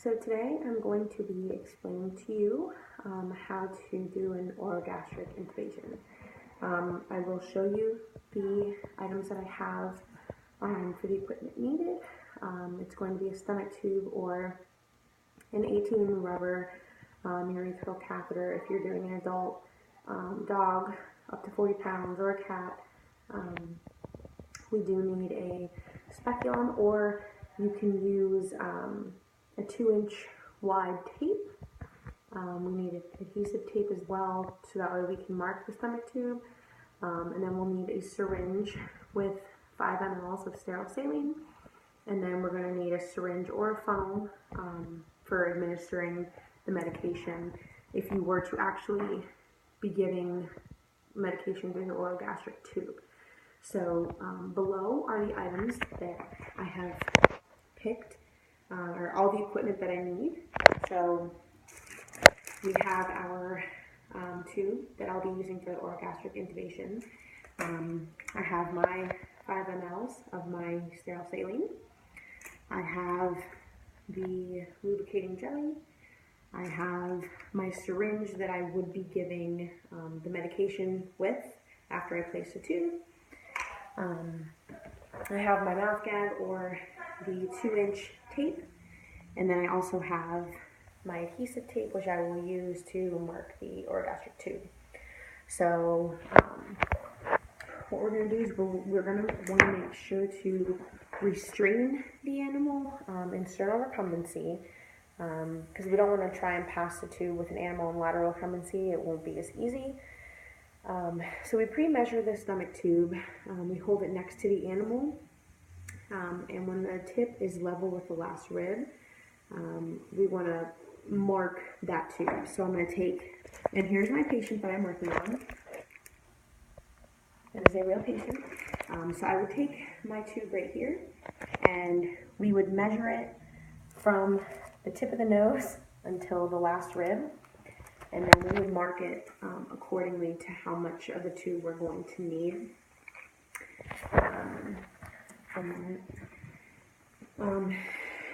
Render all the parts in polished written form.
So today I'm going to be explaining to you how to do an orogastric intubation. I will show you the items that I have for the equipment needed. It's going to be a stomach tube or an 18 rubber urethral catheter if you're doing an adult dog up to 40 pounds or a cat. We do need a speculum, or you can use a 2-inch wide tape. We need adhesive tape as well, so that way we can mark the stomach tube. And then we'll need a syringe with 5 ml of sterile saline. And then we're going to need a syringe or a funnel for administering the medication if you were to actually be giving medication through the orogastric tube. So below are the items that I have picked, or all the equipment that I need. So we have our tube that I'll be using for the orogastric intubation. I have my 5 ml of my sterile saline. I have the lubricating jelly. I have my syringe that I would be giving the medication with after I place the tube. I have my mouth gag or the 2-inch tape, and then I also have my adhesive tape, which I will use to mark the orogastric tube. So what we're going to do is we're going to want to make sure to restrain the animal in sternal recumbency, because we don't want to try and pass the tube with an animal in lateral recumbency. It won't be as easy. So we pre-measure the stomach tube. We hold it next to the animal, and when the tip is level with the last rib, we want to mark that tube. So I'm going to take, and here's my patient that I'm working on. That is a real patient. So I would take my tube right here, and we would measure it from the tip of the nose until the last rib, and then we would mark it accordingly to how much of the tube we're going to need.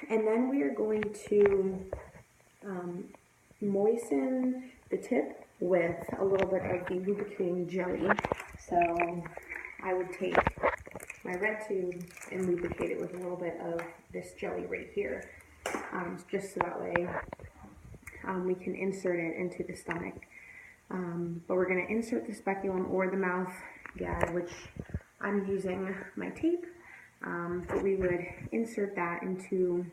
And then we are going to moisten the tip with a little bit of the lubricating jelly. So I would take my red tube and lubricate it with a little bit of this jelly right here, just so that way we can insert it into the stomach. But we're going to insert the speculum or the mouth gag, which I'm using my tape, but we would insert that into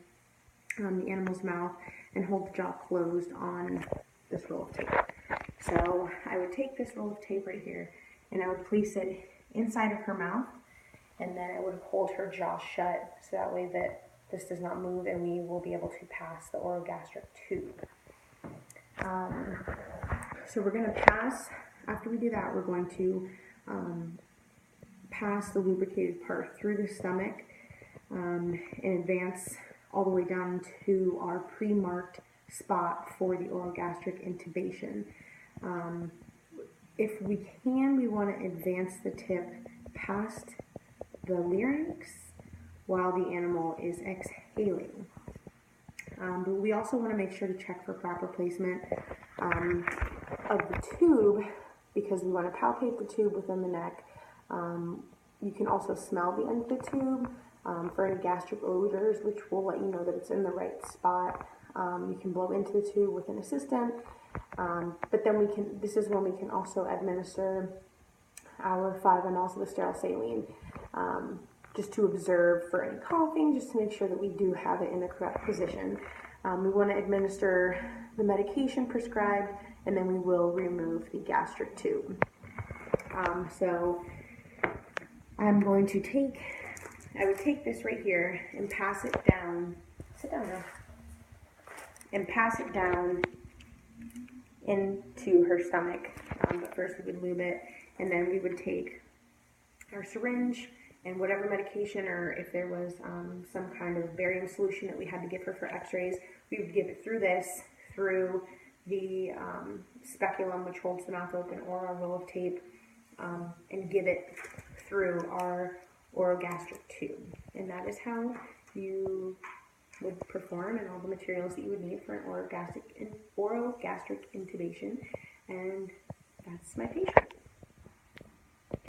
the animal's mouth and hold the jaw closed on this roll of tape. So I would take this roll of tape right here, and I would place it inside of her mouth, and then I would hold her jaw shut, so that way that this does not move, and we will be able to pass the orogastric tube. So we're going to pass, after we do that, we're going to pass the lubricated part through the stomach and advance all the way down to our pre-marked spot for the orogastric intubation. If we can, we want to advance the tip past the larynx while the animal is exhaling. But we also want to make sure to check for proper placement of the tube, because we want to palpate the tube within the neck. You can also smell the end of the tube for any gastric odors, which will let you know that it's in the right spot. You can blow into the tube with an assistant, but then this is when we can also administer our 5 ml of the sterile saline, just to observe for any coughing, just to make sure that we do have it in the correct position. We want to administer the medication prescribed, and then we will remove the gastric tube. So I would take this right here and pass it down, sit down now, and pass it down into her stomach. But first we would lube it, and then we would take our syringe and whatever medication, or if there was some kind of barium solution that we had to give her for x-rays, we would give it through the speculum, which holds the mouth open, or our roll of tape, and give it through our orogastric tube. And that is how you would perform and all the materials that you would need for an orogastric intubation. And that's my patient.